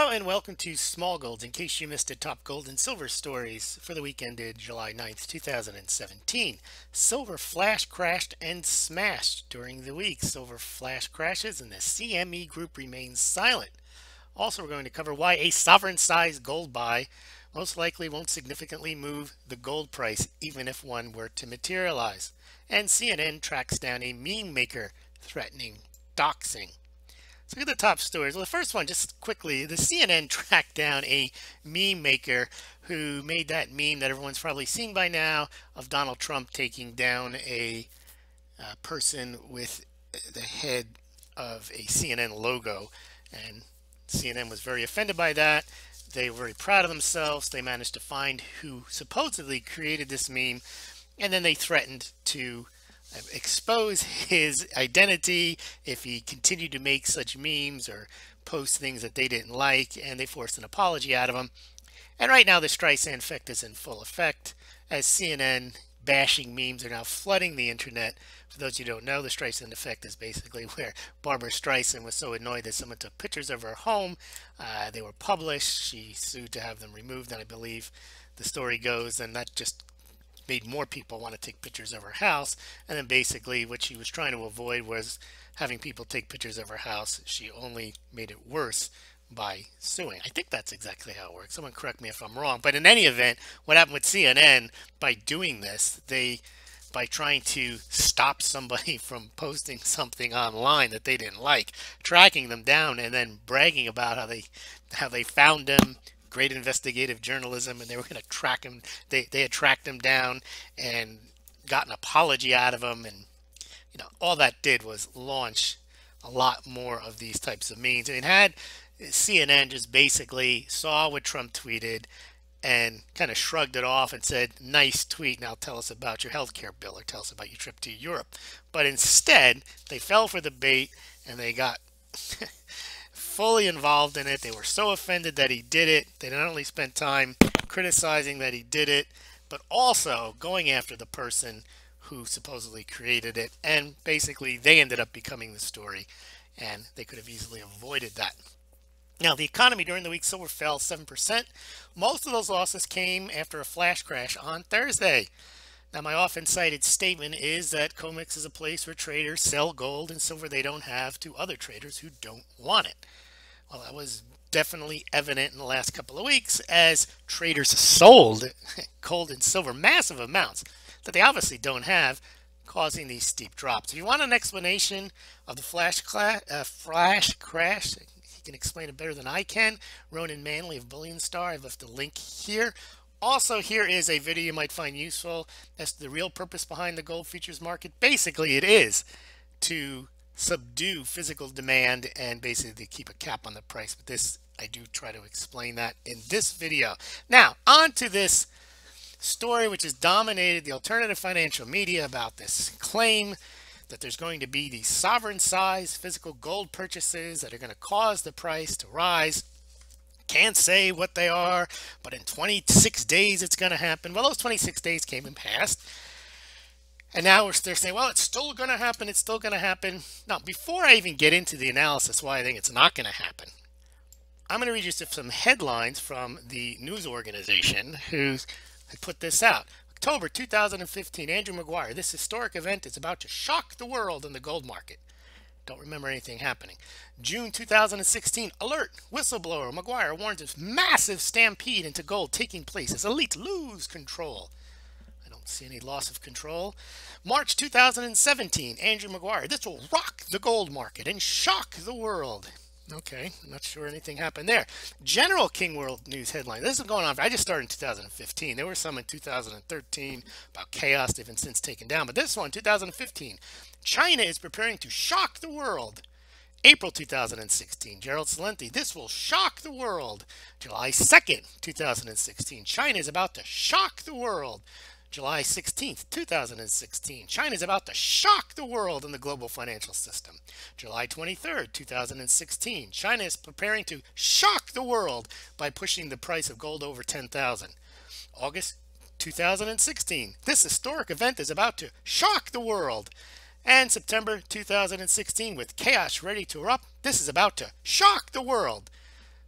Hello and welcome to Smaulgld. In case you missed it, top gold and silver stories for the week ended July 9th, 2017. Silver flash crashed and smashed during the week. Silver flash crashes and the CME group remains silent. Also, we're going to cover why a sovereign-sized gold buy most likely won't significantly move the gold price even if one were to materialize. And CNN tracks down a meme maker threatening doxing. So look at the top stories. Well, the first one, just quickly, the CNN tracked down a meme maker who made that meme that everyone's probably seen by now of Donald Trump taking down a person with the head of a CNN logo. And CNN was very offended by that. They were very proud of themselves. They managed to find who supposedly created this meme, and then they threatened to expose his identity if he continued to make such memes or post things that they didn't like, and they forced an apology out of him. And right now the Streisand effect is in full effect as CNN bashing memes are now flooding the internet. For those who don't know, the Streisand effect is basically where Barbara Streisand was so annoyed that someone took pictures of her home. They were published. She sued to have them removed, and I believe the story goes, and that just made more people want to take pictures of her house. And then basically what she was trying to avoid was having people take pictures of her house. She only made it worse by suing. I think that's exactly how it works. Someone correct me if I'm wrong. But in any event, what happened with CNN, by doing this, by trying to stop somebody from posting something online that they didn't like, tracking them down and then bragging about how they found them, great investigative journalism, and they were going to track him. They had tracked him down and got an apology out of him, and all that did was launch a lot more of these types of memes. And it had CNN just basically saw what Trump tweeted and kind of shrugged it off and said, nice tweet, now tell us about your healthcare bill or tell us about your trip to Europe. But instead they fell for the bait and they got fully involved in it. They were so offended that he did it. They not only spent time criticizing that he did it, but also going after the person who supposedly created it. And basically they ended up becoming the story, and they could have easily avoided that. Now, the economy during the week, silver fell 7%. Most of those losses came after a flash crash on Thursday. Now, my often cited statement is that COMEX is a place where traders sell gold and silver they don't have to other traders who don't want it. Well, that was definitely evident in the last couple of weeks as traders sold gold and silver massive amounts that they obviously don't have, causing these steep drops. If you want an explanation of the flash crash, he can explain it better than I can. Ronan Manley of Bullion Star. I've left a link here. Also, here is a video you might find useful as to the real purpose behind the gold futures market. Basically, it is to subdue physical demand and basically keep a cap on the price. But this, I do try to explain that in this video. Now, on to this story which has dominated the alternative financial media about this claim that there's going to be these sovereign-sized physical gold purchases that are going to cause the price to rise. Can't say what they are, but in 26 days it's going to happen. Well, those 26 days came and passed. And now they're saying, well, it's still going to happen. It's still going to happen. Now, before I even get into the analysis why I think it's not going to happen, I'm going to read you some headlines from the news organization who put this out. October 2015, Andrew Maguire. This historic event is about to shock the world in the gold market. Don't remember anything happening. June 2016, alert, whistleblower. Maguire warns of massive stampede into gold taking place as elites lose control. I don't see any loss of control. March 2017, Andrew Maguire. This will rock the gold market and shock the world. Okay, I'm not sure anything happened there. General King World News headline. This is going on. I just started in 2015. There were some in 2013 about chaos they've been since taken down. But this one, 2015. China is preparing to shock the world. April 2016. Gerald Celente. This will shock the world. July 2nd, 2016. China is about to shock the world. July 16th, 2016. China is about to shock the world in the global financial system. July 23rd, 2016. China is preparing to shock the world by pushing the price of gold over 10,000. August 2016. This historic event is about to shock the world. And September 2016, with chaos ready to erupt, this is about to shock the world.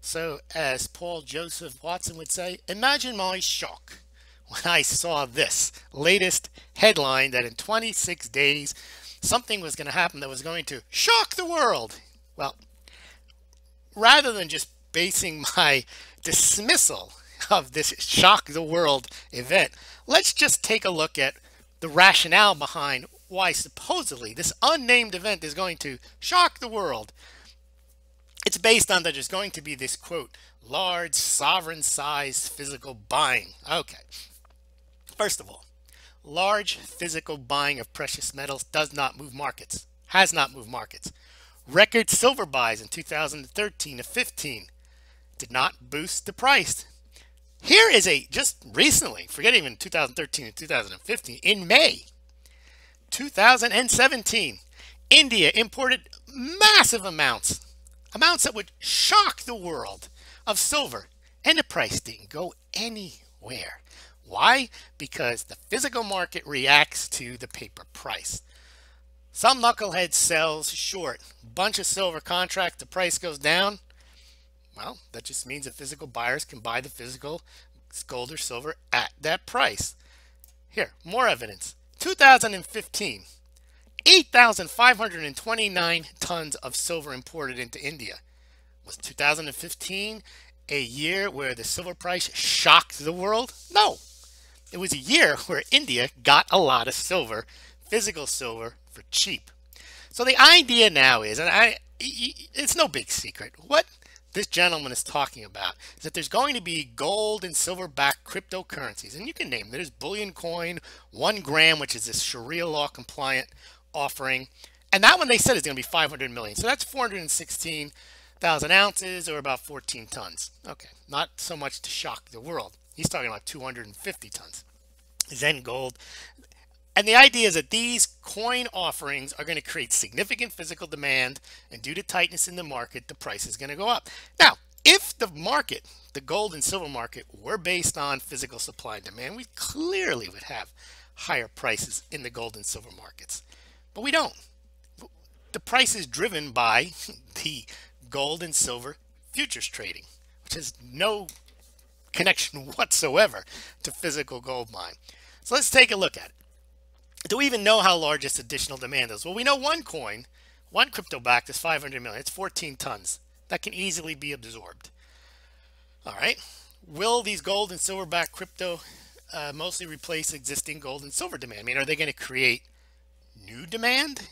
So, as Paul Joseph Watson would say, imagine my shock when I saw this latest headline that in 26 days something was going to happen that was going to shock the world. Well, rather than just basing my dismissal of this shock the world event, let's just take a look at the rationale behind why supposedly this unnamed event is going to shock the world. It's based on that there's going to be this, quote, large sovereign size physical buying. Okay. First of all, large physical buying of precious metals does not move markets, has not moved markets. Record silver buys in 2013 to 15 did not boost the price. Here is a, just recently, forget even 2013 and 2015, in May 2017, India imported massive amounts that would shock the world of silver, and the price didn't go anywhere. Why? Because the physical market reacts to the paper price. Some knucklehead sells short, bunch of silver contract, the price goes down. Well, that just means that physical buyers can buy the physical gold or silver at that price. Here, more evidence. 2015, 8,529 tons of silver imported into India. Was 2015 a year where the silver price shocked the world? No. It was a year where India got a lot of silver, physical silver, for cheap. So the idea now is, and it's no big secret, what this gentleman is talking about is that there's going to be gold and silver backed cryptocurrencies, and you can name them. There's bullion coin, 1 gram, which is this Sharia law compliant offering, and that one they said is going to be 500 million. So that's 416,000 ounces, or about 14 tons. Okay, not so much to shock the world. He's talking about 250 tons. Zen gold. And the idea is that these coin offerings are going to create significant physical demand, and due to tightness in the market, the price is going to go up. Now, if the market, the gold and silver market, were based on physical supply and demand, we clearly would have higher prices in the gold and silver markets. But we don't. The price is driven by the gold and silver futures trading, which has no connection whatsoever to physical gold mine. So let's take a look at it. Do we even know how large this additional demand is? Well, we know one coin, one crypto backed is 500 million. It's 14 tons. That can easily be absorbed. All right. Will these gold and silver backed crypto mostly replace existing gold and silver demand? I mean, are they going to create new demand?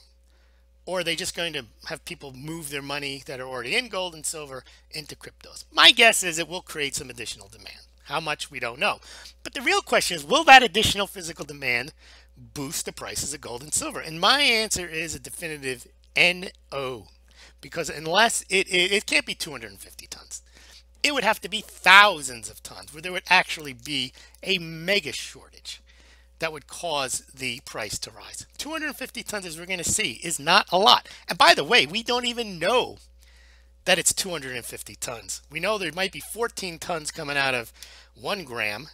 Or are they just going to have people move their money that are already in gold and silver into cryptos? My guess is it will create some additional demand. How much, we don't know. But the real question is, will that additional physical demand boost the prices of gold and silver? And my answer is a definitive no, because unless it can't be 250 tons. It would have to be thousands of tons where there would actually be a mega shortage that would cause the price to rise. 250 tons, as we're going to see, is not a lot. And by the way, we don't even know that it's 250 tons. We know there might be 14 tons coming out of 1 gram.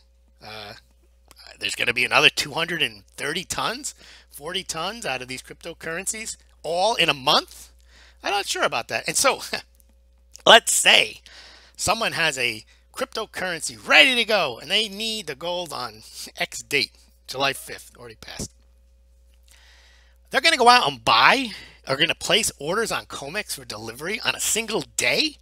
There's going to be another 230 tons, 40 tons out of these cryptocurrencies, all in a month. I'm not sure about that. And so let's say someone has a cryptocurrency ready to go and they need the gold on X date, July 5th, already passed. They're going to go out and buy, or going to place orders on COMEX for delivery on a single day?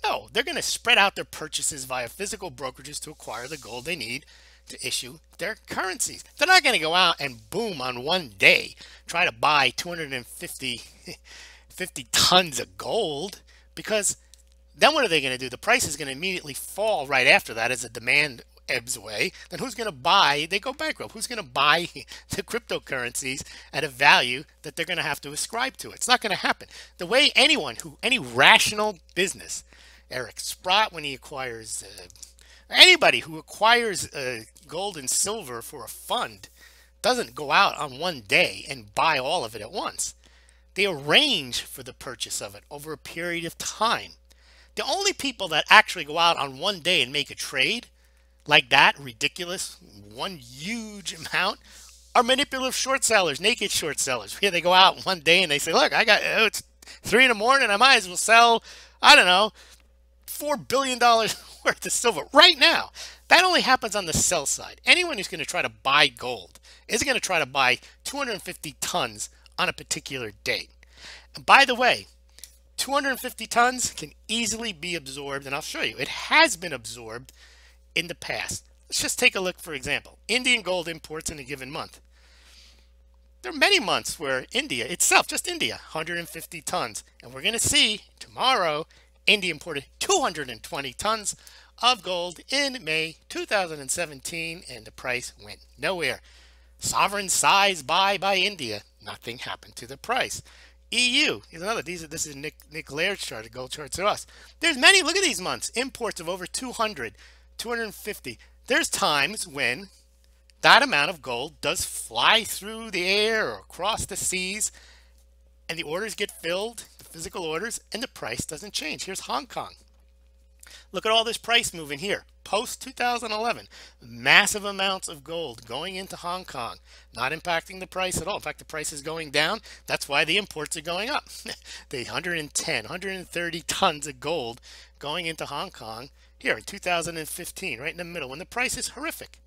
No, they're going to spread out their purchases via physical brokerages to acquire the gold they need to issue their currencies. They're not going to go out and boom on one day try to buy 250 tons of gold, because then what are they going to do? The price is going to immediately fall right after that as the demand ebbs away. Then who's going to buy? They go bankrupt. Who's going to buy the cryptocurrencies at a value that they're going to have to ascribe to it? It's not going to happen. The way any rational business, Eric Sprott, when he acquires anybody who acquires gold and silver for a fund, doesn't go out on one day and buy all of it at once. They arrange for the purchase of it over a period of time. The only people that actually go out on one day and make a trade like that, ridiculous, one huge amount, are manipulative short sellers, naked short sellers. Here they go out one day and they say, look, it's 3 in the morning, I might as well sell, I don't know, $4 billion worth of silver right now. That only happens on the sell side. Anyone who's going to try to buy gold is going to try to buy 250 tons on a particular date. And by the way, 250 tons can easily be absorbed, and I'll show you. It has been absorbed in the past. Let's just take a look, for example. Indian gold imports in a given month. There are many months where India itself, just India, 150 tons. And we're going to see tomorrow, India imported 220 tons of gold in May 2017, and the price went nowhere. Sovereign size buy by India, nothing happened to the price. EU is another. This is Nick Laird's chart, a gold chart to us. There's many. Look at these months. Imports of over 200, 250. There's times when that amount of gold does fly through the air or across the seas, and the orders get filled, the physical orders, and the price doesn't change. Here's Hong Kong. Look at all this price moving here. Post 2011, massive amounts of gold going into Hong Kong, not impacting the price at all. In fact, the price is going down. That's why the imports are going up. The 110, 130 tons of gold going into Hong Kong here in 2015, right in the middle, when the price is horrific.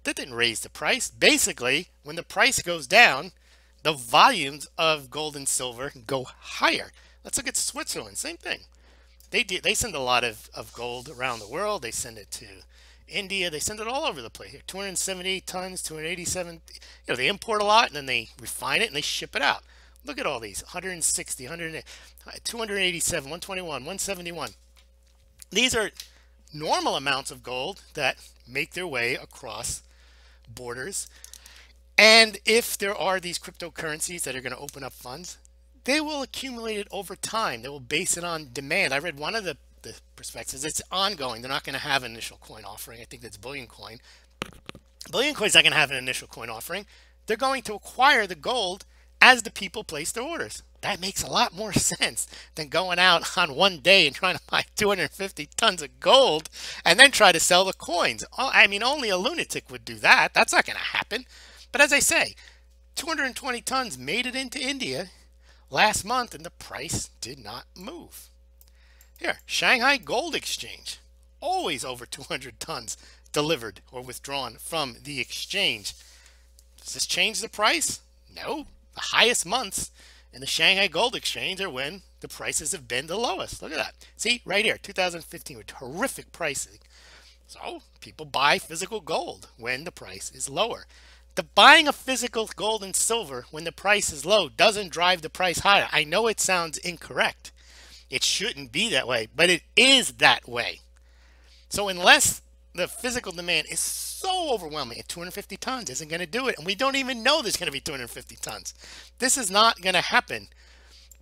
That didn't raise the price. Basically, when the price goes down, the volumes of gold and silver go higher. Let's look at Switzerland. Same thing. They send a lot of gold around the world. They send it to India. They send it all over the place. Here, 278 tons, 287. You know, they import a lot and then they refine it and they ship it out. Look at all these: 160, 100, 287, 121, 171. These are normal amounts of gold that make their way across borders. And if there are these cryptocurrencies that are going to open up funds, they will accumulate it over time. They will base it on demand. I read one of the prospectus. It's ongoing. They're not going to have an initial coin offering. I think that's Bullion Coin. Bullion Coin's not going to have an initial coin offering. They're going to acquire the gold as the people place their orders. That makes a lot more sense than going out on one day and trying to buy 250 tons of gold and then try to sell the coins. I mean, only a lunatic would do that. That's not going to happen. But as I say, 220 tons made it into India last month, and the price did not move. Here, Shanghai Gold Exchange, always over 200 tons delivered or withdrawn from the exchange. Does this change the price? No. The highest months in the Shanghai Gold Exchange are when the prices have been the lowest. Look at that. See, right here, 2015 with horrific pricing. So people buy physical gold when the price is lower. The buying of physical gold and silver when the price is low doesn't drive the price higher. I know it sounds incorrect. It shouldn't be that way, but it is that way. So unless the physical demand is so overwhelming, 250 tons isn't going to do it. And we don't even know there's going to be 250 tons. This is not going to happen.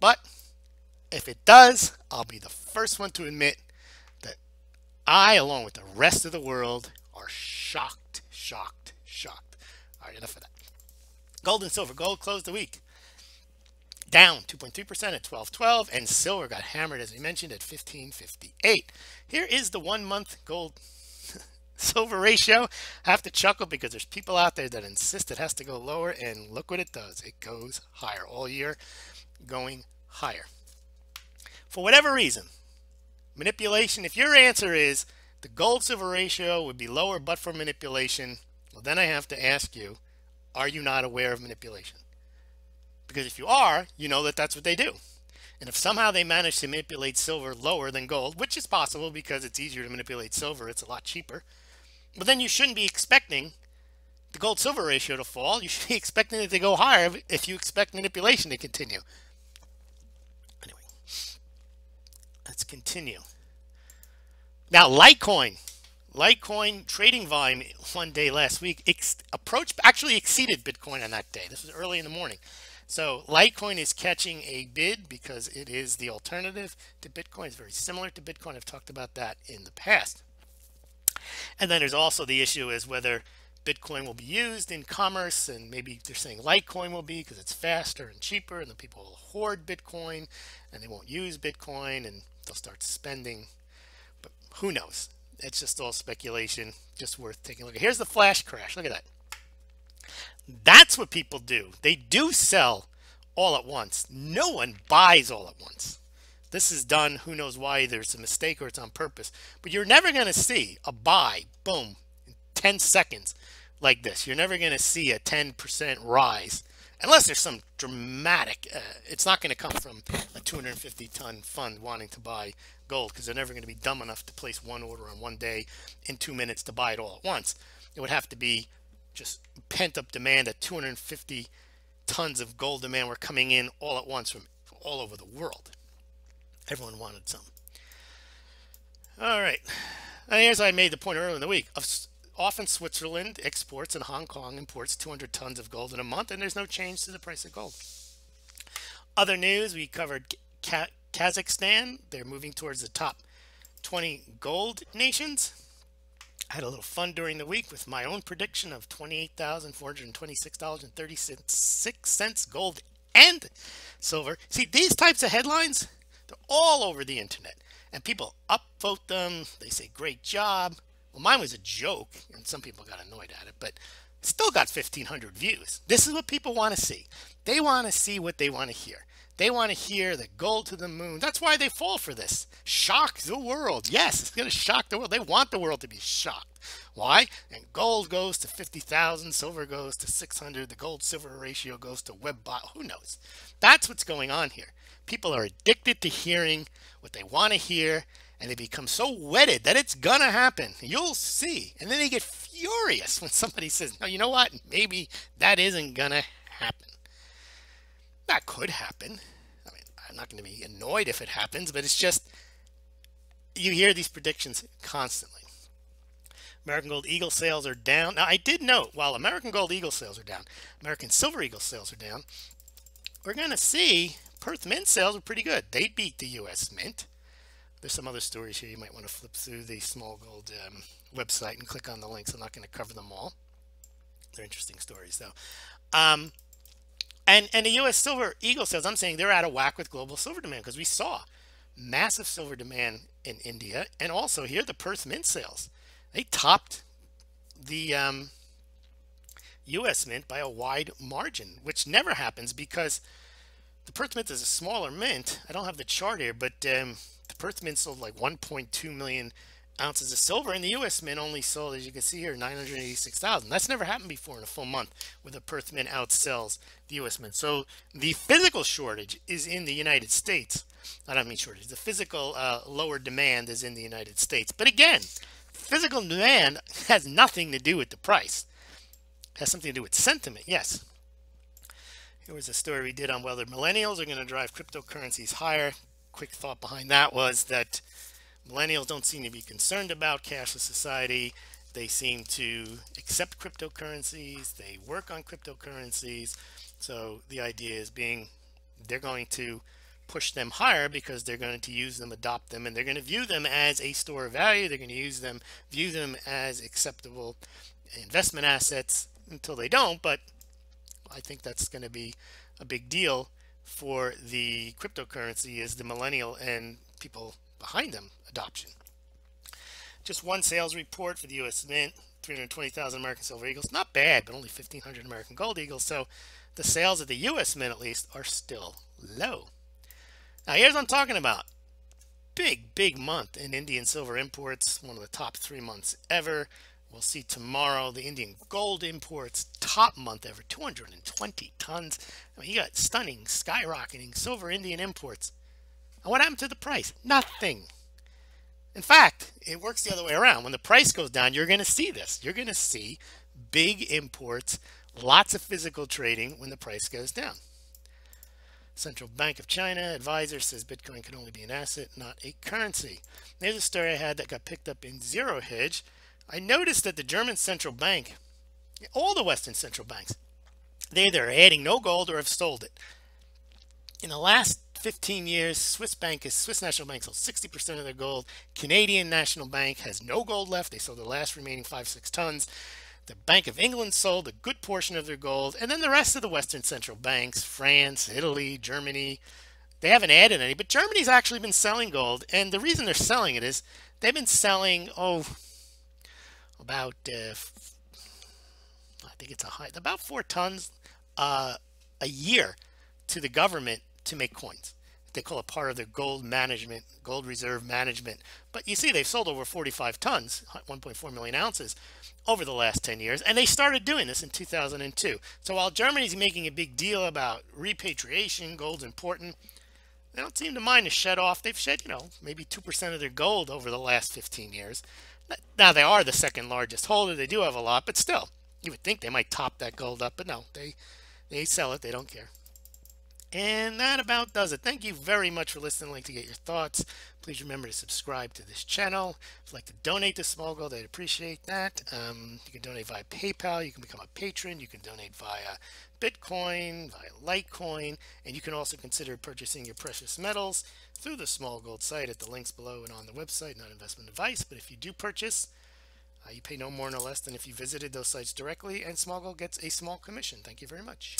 But if it does, I'll be the first one to admit that I, along with the rest of the world, are shocked, shocked, shocked. All right, enough of that. Gold and silver. Gold closed the week down 2.3% at 12.12, and silver got hammered, as we mentioned, at 15.58. Here is the 1 month gold silver ratio. I have to chuckle because there's people out there that insist it has to go lower, and look what it does. It goes higher all year, going higher. For whatever reason, manipulation, if your answer is the gold silver ratio would be lower but for manipulation, well, then I have to ask you, are you not aware of manipulation? Because if you are, you know that that's what they do. And if somehow they manage to manipulate silver lower than gold, which is possible because it's easier to manipulate silver, it's a lot cheaper, but then you shouldn't be expecting the gold silver ratio to fall. You should be expecting it to go higher if you expect manipulation to continue. Anyway, let's continue. Now, Litecoin. Litecoin trading volume one day last week actually exceeded Bitcoin on that day. This was early in the morning. So Litecoin is catching a bid because it is the alternative to Bitcoin. It's very similar to Bitcoin. I've talked about that in the past. And then there's also the issue is whether Bitcoin will be used in commerce, and maybe they're saying Litecoin will be because it's faster and cheaper, and the people will hoard Bitcoin and they won't use Bitcoin and they'll start spending. But who knows? It's just all speculation, just worth taking a look at. Here's the flash crash. Look at that. That's what people do. They do sell all at once. No one buys all at once. This is done, who knows why, either it's a mistake or it's on purpose. But you're never going to see a buy, boom, in 10 seconds like this. You're never going to see a 10% rise unless there's some dramatic, it's not going to come from a 250 ton fund wanting to buy gold, because they're never going to be dumb enough to place one order on one day in 2 minutes to buy it all at once. It would have to be just pent up demand at 250 tons of gold demand were coming in all at once from all over the world. Everyone wanted some. All right. And here's, I made the point earlier in the week. Often Switzerland exports and Hong Kong imports 200 tons of gold in a month, and there's no change to the price of gold. Other news, we covered Kazakhstan. They're moving towards the top 20 gold nations. I had a little fun during the week with my own prediction of $28,426.36 gold and silver. See, these types of headlines, they're all over the internet, and people upvote them. They say, great job. Well, mine was a joke, and some people got annoyed at it, but still got 1,500 views. This is what people want to see. They want to see what they want to hear. They want to hear the gold to the moon. That's why they fall for this. Shock the world. Yes, it's going to shock the world. They want the world to be shocked. Why? And gold goes to 50,000, silver goes to 600, the gold-silver ratio goes to web-bot. Who knows? That's what's going on here. People are addicted to hearing what they want to hear, and they become so wedded that it's going to happen. You'll see. And then they get furious when somebody says, no, you know what? Maybe that isn't going to happen. That could happen. I mean, I'm not going to be annoyed if it happens, but it's just, you hear these predictions constantly. American Gold Eagle sales are down. Now, I did note, while American Gold Eagle sales are down, American Silver Eagle sales are down, we're going to see Perth Mint sales are pretty good. They beat the U.S. Mint. There's some other stories here. You might want to flip through the Smaulgld website and click on the links. I'm not going to cover them all. They're interesting stories, though. And the U.S. Silver Eagle sales, I'm saying they're out of whack with global silver demand, because we saw massive silver demand in India. And also here, the Perth Mint sales, they topped the U.S. Mint by a wide margin, which never happens because the Perth Mint is a smaller mint. I don't have the chart here, but the Perth Mint sold like 1.2 million ounces of silver, and the U.S. Mint only sold, as you can see here, 986,000. That's never happened before in a full month, where the Perth Mint outsells the U.S. Mint. So the physical shortage is in the United States. I don't mean shortage. The physical lower demand is in the United States. But again, physical demand has nothing to do with the price. It has something to do with sentiment, yes. Here was a story we did on whether millennials are going to drive cryptocurrencies higher. Quick thought behind that was that millennials don't seem to be concerned about cashless society. They seem to accept cryptocurrencies. They work on cryptocurrencies. So the idea is being, they're going to push them higher because they're going to use them, adopt them, and they're going to view them as a store of value. They're going to use them, view them as acceptable investment assets until they don't. But I think that's going to be a big deal for the cryptocurrency, is the millennial and people behind them adoption. Just one sales report for the U.S. Mint, 320,000 American Silver Eagles. Not bad, but only 1,500 American Gold Eagles. So the sales of the U.S. Mint, at least, are still low. Now, here's what I'm talking about. Big month in Indian silver imports, one of the top 3 months ever. We'll see tomorrow the Indian gold imports, top month ever, 220 tons. I mean, you got stunning, skyrocketing silver Indian imports. And what happened to the price? Nothing. In fact, it works the other way around. When the price goes down, you're going to see this. You're going to see big imports, lots of physical trading when the price goes down. Central Bank of China advisor says Bitcoin can only be an asset, not a currency. There's a story I had that got picked up in Zero Hedge. I noticed that the German central bank, all the Western central banks, they either are adding no gold or have sold it. In the last 15 years, Swiss National Bank sold 60% of their gold. Canadian National Bank has no gold left. They sold the last remaining 5-6 tons. The Bank of England sold a good portion of their gold. And then the rest of the Western central banks, France, Italy, Germany, they haven't added any. But Germany's actually been selling gold. And the reason they're selling it is they've been selling, about, I think it's about 4 tons a year to the government to make coins. they call it part of their gold management, gold reserve management. But you see, they've sold over 45 tons, 1.4 million ounces over the last 10 years. And they started doing this in 2002. So while Germany's making a big deal about repatriation, gold's important, they don't seem to mind to shed off. They've shed, maybe 2% of their gold over the last 15 years. Now, they are the second largest holder. They do have a lot, but still, you would think they might top that gold up. But no, they sell it. They don't care. And that about does it. Thank you very much for listening. I'd like to get your thoughts. Please remember to subscribe to this channel. If you'd like to donate to Smaulgld, I'd appreciate that. You can donate via PayPal. You can become a patron. You can donate via Bitcoin, via Litecoin, and you can also consider purchasing your precious metals through the Smaulgld site at the links below and on the website. Not investment advice, but if you do purchase, you pay no more nor less than if you visited those sites directly, and Smaulgld gets a small commission. Thank you very much.